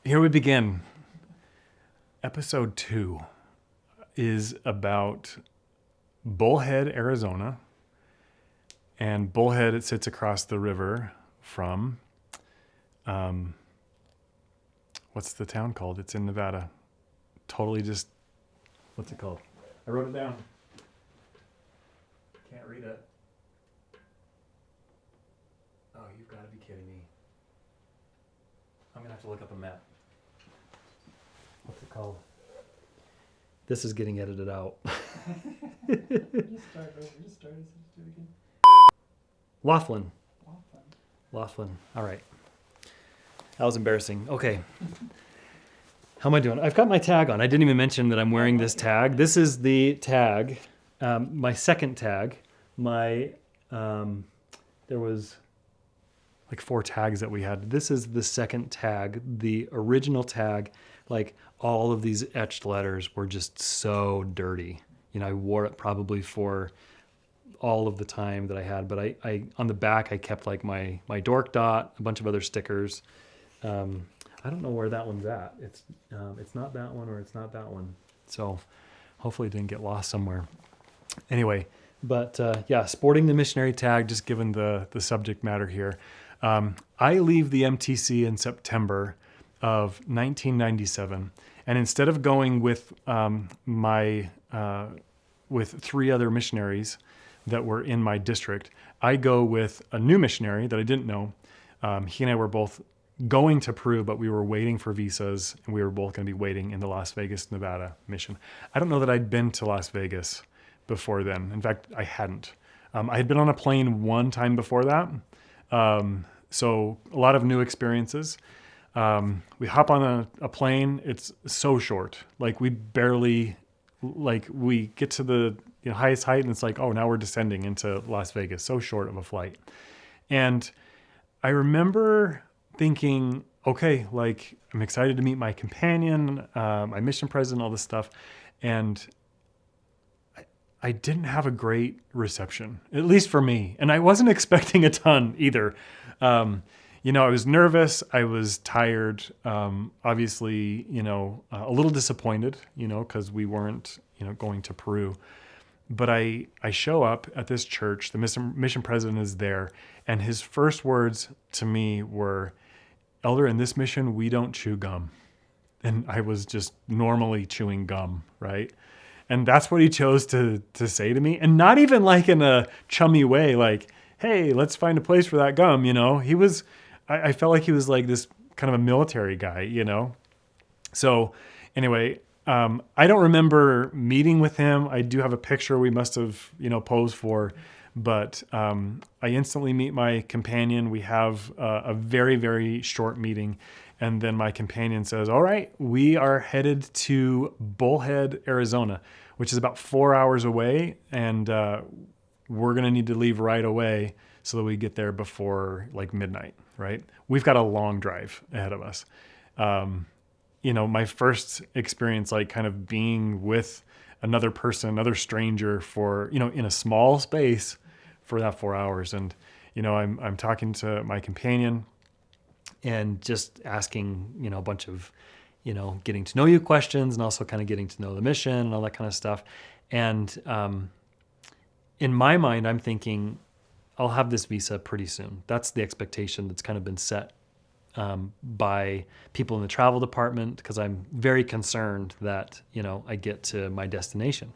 Here we begin. Episode 2 is about Bullhead, Arizona. And Bullhead, it sits across the river from, what's the town called? It's in Nevada. Totally just, what's it called? I wrote it down. Can't read it. Oh, you've got to be kidding me. I'm going to have to look up a map. What's it called? This is getting edited out. Just start over. Just start it again. Laughlin. All right. That was embarrassing. Okay. How am I doing? I've got my tag on. I didn't even mention that I'm wearing this tag. This is the tag, my second tag. There was like 4 tags that we had. This is the second tag, the original tag. Like all of these etched letters were just so dirty. You know, I wore it probably for all of the time that I had, but I on the back I kept like my dork dot, a bunch of other stickers. I don't know where that one's at. It's not that one or it's not that one. So hopefully it didn't get lost somewhere. Anyway, but yeah, sporting the missionary tag, just given the subject matter here. I leave the MTC in September of 1997, and instead of going with with 3 other missionaries that were in my district, I go with a new missionary that I didn't know. He and I were both going to Peru, but we were waiting for visas, and we were both going to be waiting in the Las Vegas, Nevada mission. I don't know that I'd been to Las Vegas before then. In fact, I hadn't. I had been on a plane one time before that. So a lot of new experiences. We hop on a plane. It's so short. Like we get to the highest height and it's like, oh, now we're descending into Las Vegas. So short of a flight. And I remember thinking, okay, like I'm excited to meet my companion, my mission president, all this stuff. And I didn't have a great reception, at least for me. And I wasn't expecting a ton either. I was nervous. I was tired. Obviously, a little disappointed, because we weren't, going to Peru. But I show up at this church. The mission president is there. And his first words to me were, "Elder, in this mission, we don't chew gum." And I was just normally chewing gum, right? And that's what he chose to say to me. And not even like in a chummy way, like, hey, let's find a place for that gum, He was, I felt like he was like this kind of a military guy, So anyway, I don't remember meeting with him. I do have a picture we must have, posed for. But I instantly meet my companion. We have a very, very short meeting. And then my companion says, all right, we are headed to Bullhead, Arizona, which is about 4 hours away. And we're going to need to leave right away so that we get there before like midnight, right? We've got a long drive ahead of us. My first experience, like kind of being with another person, another stranger for, in a small space for that 4 hours. And, I'm talking to my companion and just asking, a bunch of, getting to know you questions and also kind of getting to know the mission and all that kind of stuff. And in my mind, I'm thinking I'll have this visa pretty soon. That's the expectation that's kind of been set by people in the travel department, because I'm very concerned that, I get to my destination.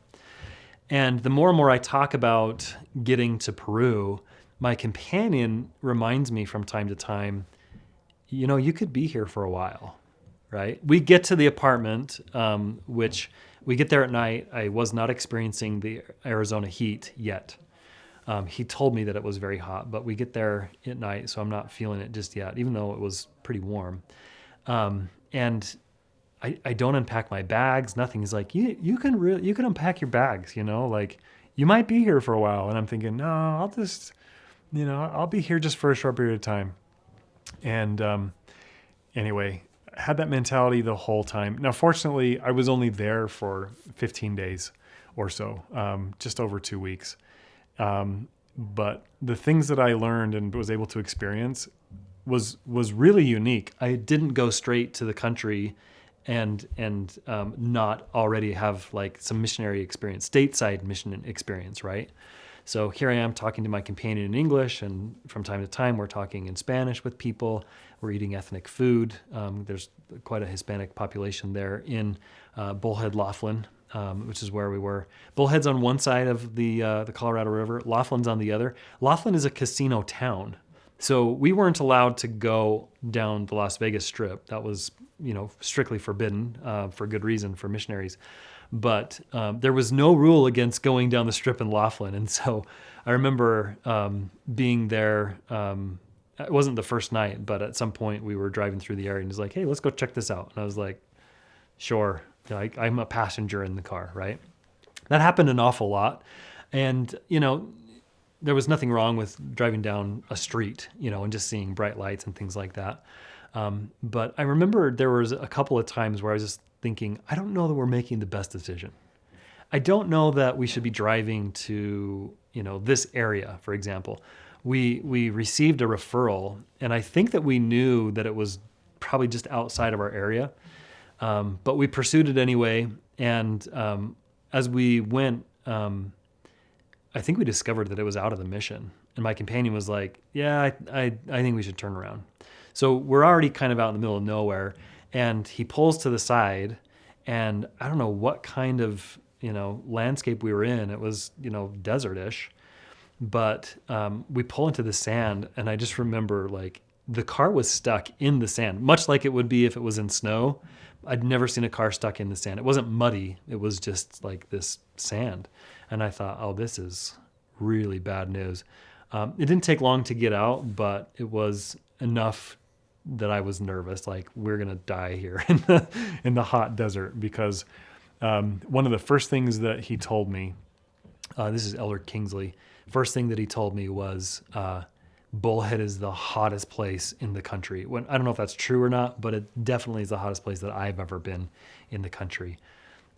And the more and more I talk about getting to Peru, my companion reminds me from time to time, you could be here for a while, right? We get to the apartment, which we get there at night. I was not experiencing the Arizona heat yet. He told me that it was very hot, but we get there at night, so I'm not feeling it just yet, even though it was pretty warm. And I don't unpack my bags, nothing. He's like, you can unpack your bags, like you might be here for a while. And I'm thinking, no, I'll just, I'll be here just for a short period of time. And anyway, I had that mentality the whole time. Now, fortunately, I was only there for 15 days or so, just over 2 weeks. But the things that I learned and was able to experience was really unique. I didn't go straight to the country and not already have like some missionary experience, stateside mission experience, right? So here I am talking to my companion in English, and from time to time we're talking in Spanish with people. We're eating ethnic food. There's quite a Hispanic population there in Bullhead, Laughlin, which is where we were. Bullhead's on one side of the Colorado River. Laughlin's on the other. Laughlin is a casino town. So we weren't allowed to go down the Las Vegas Strip. That was, strictly forbidden for good reason for missionaries. But there was no rule against going down the Strip in Laughlin. And so I remember being there. It wasn't the first night, but at some point we were driving through the area and he's like, hey, let's go check this out. And I was like, sure. I'm a passenger in the car, right? That happened an awful lot. And, there was nothing wrong with driving down a street, and just seeing bright lights and things like that. But I remember there was a couple of times where I was just thinking, I don't know that we're making the best decision. I don't know that we should be driving to, this area, for example. We received a referral, and I think that we knew that it was probably just outside of our area, but we pursued it anyway. And as we went, I think we discovered that it was out of the mission. And my companion was like, yeah, I think we should turn around. So we're already kind of out in the middle of nowhere. And he pulls to the side, and I don't know what kind of, landscape we were in. It was, desert-ish. But we pull into the sand, and I just remember like the car was stuck in the sand, much like it would be if it was in snow. I'd never seen a car stuck in the sand. It wasn't muddy. It was just like this sand. And I thought, oh, this is really bad news. It didn't take long to get out, but it was enough that I was nervous. Like, we're going to die here in the hot desert, because one of the first things that he told me, this is Elder Kingsley, first thing that he told me was, Bullhead is the hottest place in the country. I don't know if that's true or not, but it definitely is the hottest place that I've ever been in the country.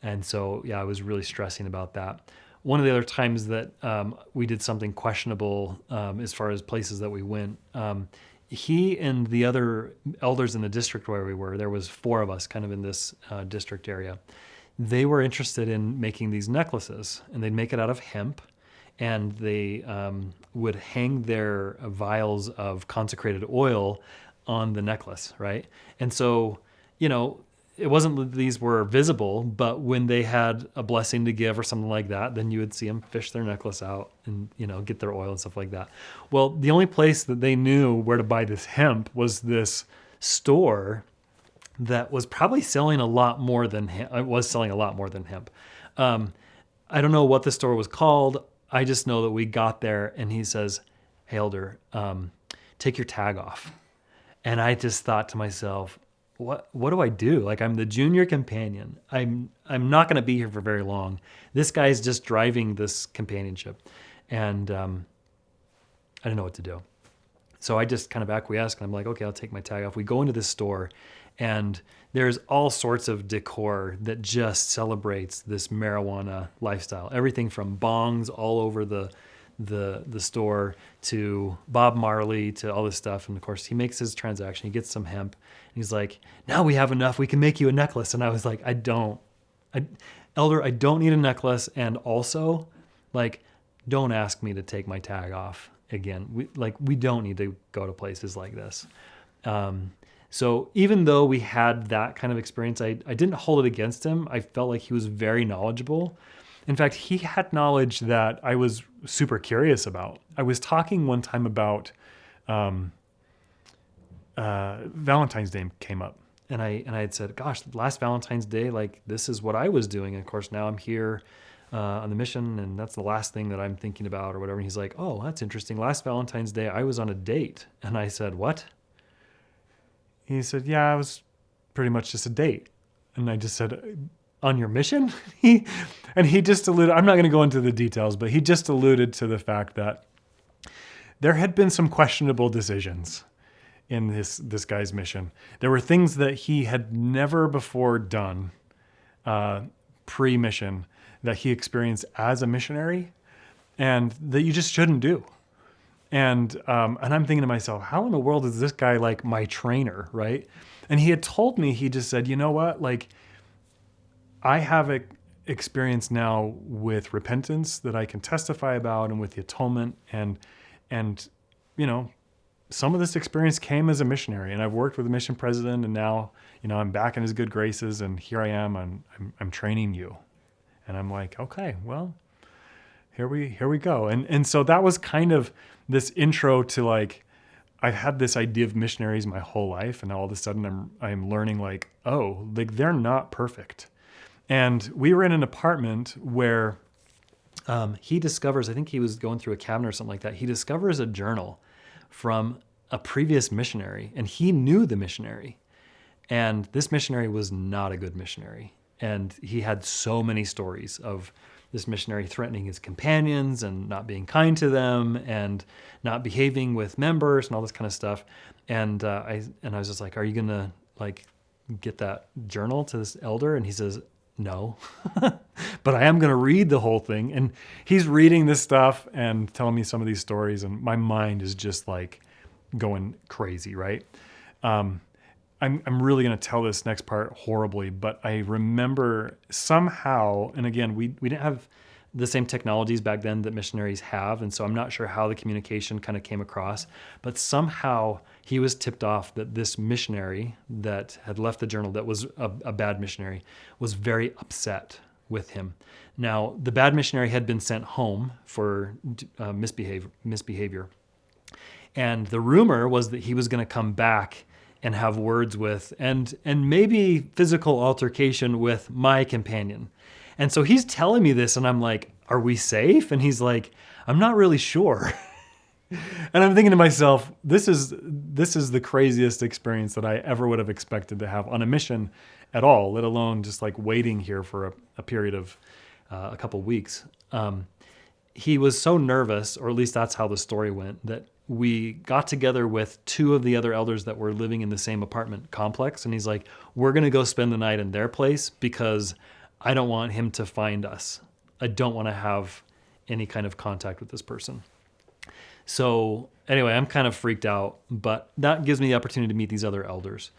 And so, yeah, I was really stressing about that. One of the other times that we did something questionable as far as places that we went, he and the other elders in the district where we were, there was 4 of us kind of in this district area. They were interested in making these necklaces, and they'd make it out of hemp. And they would hang their vials of consecrated oil on the necklace, right? And so, it wasn't that these were visible, but when they had a blessing to give or something like that, then you would see them fish their necklace out and, get their oil and stuff like that. Well, the only place that they knew where to buy this hemp was this store that was probably selling a lot more than hemp. It was selling a lot more than hemp. I don't know what the store was called. I just know that we got there and he says, hey, Elder, take your tag off. And I just thought to myself, what do I do? Like, I'm the junior companion. I'm not going to be here for very long. This guy's just driving this companionship. And I didn't know what to do. So I just kind of acquiesced, and I'm like, okay, I'll take my tag off. We go into this store, and there's all sorts of decor that just celebrates this marijuana lifestyle. Everything from bongs all over the store to Bob Marley to all this stuff. And of course, he makes his transaction. He gets some hemp. And he's like, now we have enough. We can make you a necklace. And I was like, Elder, I don't need a necklace. And also, like, don't ask me to take my tag off again. We don't need to go to places like this. So even though we had that kind of experience, I didn't hold it against him. I felt like he was very knowledgeable. In fact, he had knowledge that I was super curious about. I was talking one time about Valentine's Day came up. And I had said, gosh, last Valentine's Day, like, this is what I was doing. And of course, now I'm here on the mission, and that's the last thing that I'm thinking about or whatever. And he's like, oh, that's interesting. Last Valentine's Day, I was on a date. And I said, what? He said, yeah, it was pretty much just a date. And I just said, on your mission? He just alluded, I'm not going to go into the details, but he just alluded to the fact that there had been some questionable decisions in this guy's mission. There were things that he had never before done pre-mission that he experienced as a missionary, and that you just shouldn't do. And I'm thinking to myself, how in the world is this guy like my trainer, right? And he had told me, he just said, you know what, like I have experience now with repentance that I can testify about, and with the atonement, and you know, some of this experience came as a missionary, and I've worked with a mission president, and now I'm back in his good graces, and here I am. I'm training you, and I'm like, okay, well, here we go. And so that was kind of this intro to like, I've had this idea of missionaries my whole life, and all of a sudden I'm learning like, oh, like they're not perfect. And we were in an apartment where he discovers, I think he was going through a cabinet or something like that. He discovers a journal from a previous missionary, and he knew the missionary. And this missionary was not a good missionary. And he had so many stories of this missionary threatening his companions and not being kind to them and not behaving with members and all this kind of stuff. And I was just like, are you going to like get that journal to this elder? And he says, no, but I am going to read the whole thing. And he's reading this stuff and telling me some of these stories, and my mind is just like going crazy, right? I'm really going to tell this next part horribly, but I remember somehow, and again, we didn't have the same technologies back then that missionaries have, and so I'm not sure how the communication kind of came across, but somehow he was tipped off that this missionary that had left the journal, that was a bad missionary, was very upset with him. Now, the bad missionary had been sent home for misbehavior, and the rumor was that he was going to come back and have words with, and maybe physical altercation with my companion. And so he's telling me this, and I'm like, are we safe? And he's like, I'm not really sure. And I'm thinking to myself, this is the craziest experience that I ever would have expected to have on a mission at all, let alone just like waiting here for a period of a couple weeks. He was so nervous, or at least that's how the story went, that we got together with two of the other elders that were living in the same apartment complex. And he's like, we're going to go spend the night in their place because I don't want him to find us. I don't want to have any kind of contact with this person. So anyway, I'm kind of freaked out, but that gives me the opportunity to meet these other elders.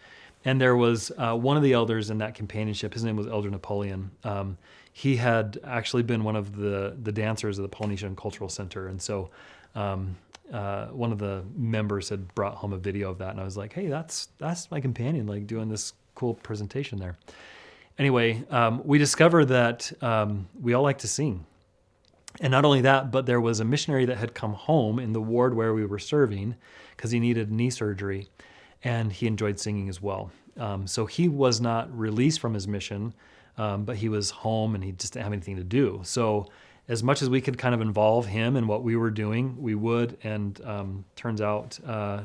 And there was one of the elders in that companionship. His name was Elder Napoleon. He had actually been one of the dancers of the Polynesian Cultural Center. And so one of the members had brought home a video of that. And I was like, hey, that's my companion, like doing this cool presentation there. Anyway, we discovered that we all like to sing. And not only that, but there was a missionary that had come home in the ward where we were serving because he needed knee surgery, and he enjoyed singing as well. So he was not released from his mission, but he was home and he just didn't have anything to do. So as much as we could kind of involve him in what we were doing, we would. And turns out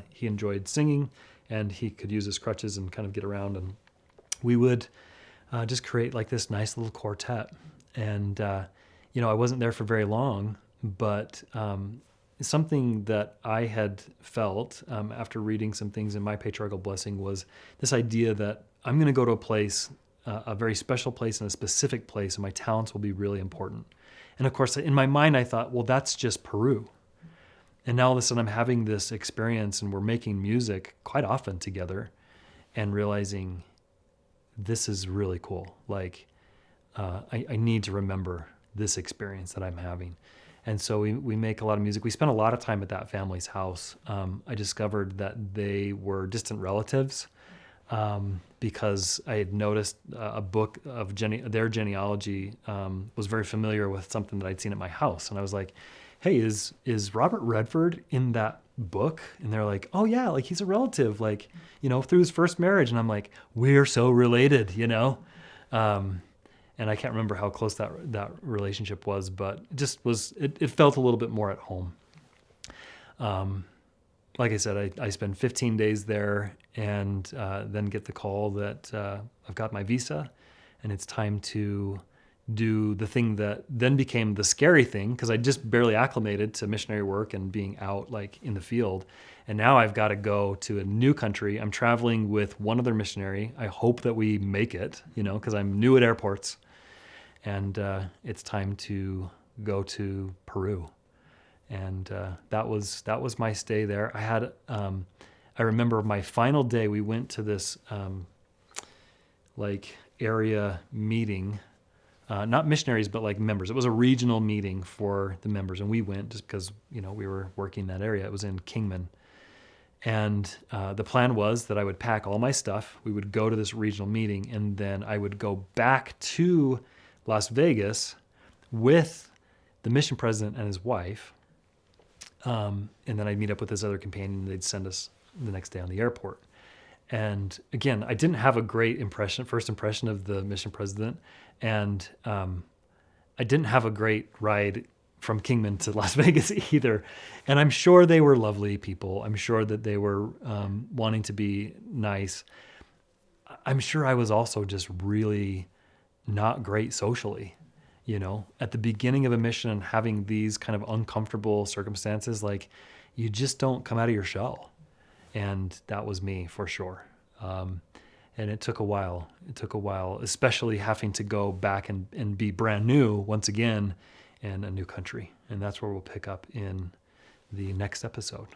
he enjoyed singing, and he could use his crutches and kind of get around. And we would just create like this nice little quartet. And I wasn't there for very long, but something that I had felt after reading some things in my patriarchal blessing was this idea that I'm going to go to a place, a very special place and a specific place, and my talents will be really important. And of course, in my mind, I thought, well, that's just Peru. And now all of a sudden I'm having this experience, and we're making music quite often together and realizing this is really cool. Like, I need to remember this experience that I'm having. And so we make a lot of music. We spent a lot of time at that family's house. I discovered that they were distant relatives because I had noticed a book of their genealogy was very familiar with something that I'd seen at my house. And I was like, hey, is Robert Redford in that book? And they're like, oh yeah, like he's a relative, like, through his first marriage. And I'm like, we're so related, And I can't remember how close that relationship was, but it just was, it felt a little bit more at home. Like I said, I spent 15 days there, and then get the call that I've got my visa, and it's time to do the thing that then became the scary thing, because I just barely acclimated to missionary work and being out like in the field. And now I've got to go to a new country. I'm traveling with one other missionary. I hope that we make it, because I'm new at airports. And it's time to go to Peru. And that was my stay there. I remember my final day. We went to this like area meeting, not missionaries, but like members. It was a regional meeting for the members, and we went just because we were working that area. It was in Kingman, and the plan was that I would pack all my stuff. We would go to this regional meeting, and then I would go back to Las Vegas with the mission president and his wife, and then I'd meet up with his other companion, and they'd send us the next day on the airport. And again, I didn't have a great first impression of the mission president, and I didn't have a great ride from Kingman to Las Vegas either. And I'm sure they were lovely people. I'm sure that they were wanting to be nice. I'm sure I was also just really not great socially. At the beginning of a mission and having these kind of uncomfortable circumstances, like you just don't come out of your shell. And that was me for sure. And it took a while. Especially having to go back and be brand new once again in a new country. And that's where we'll pick up in the next episode.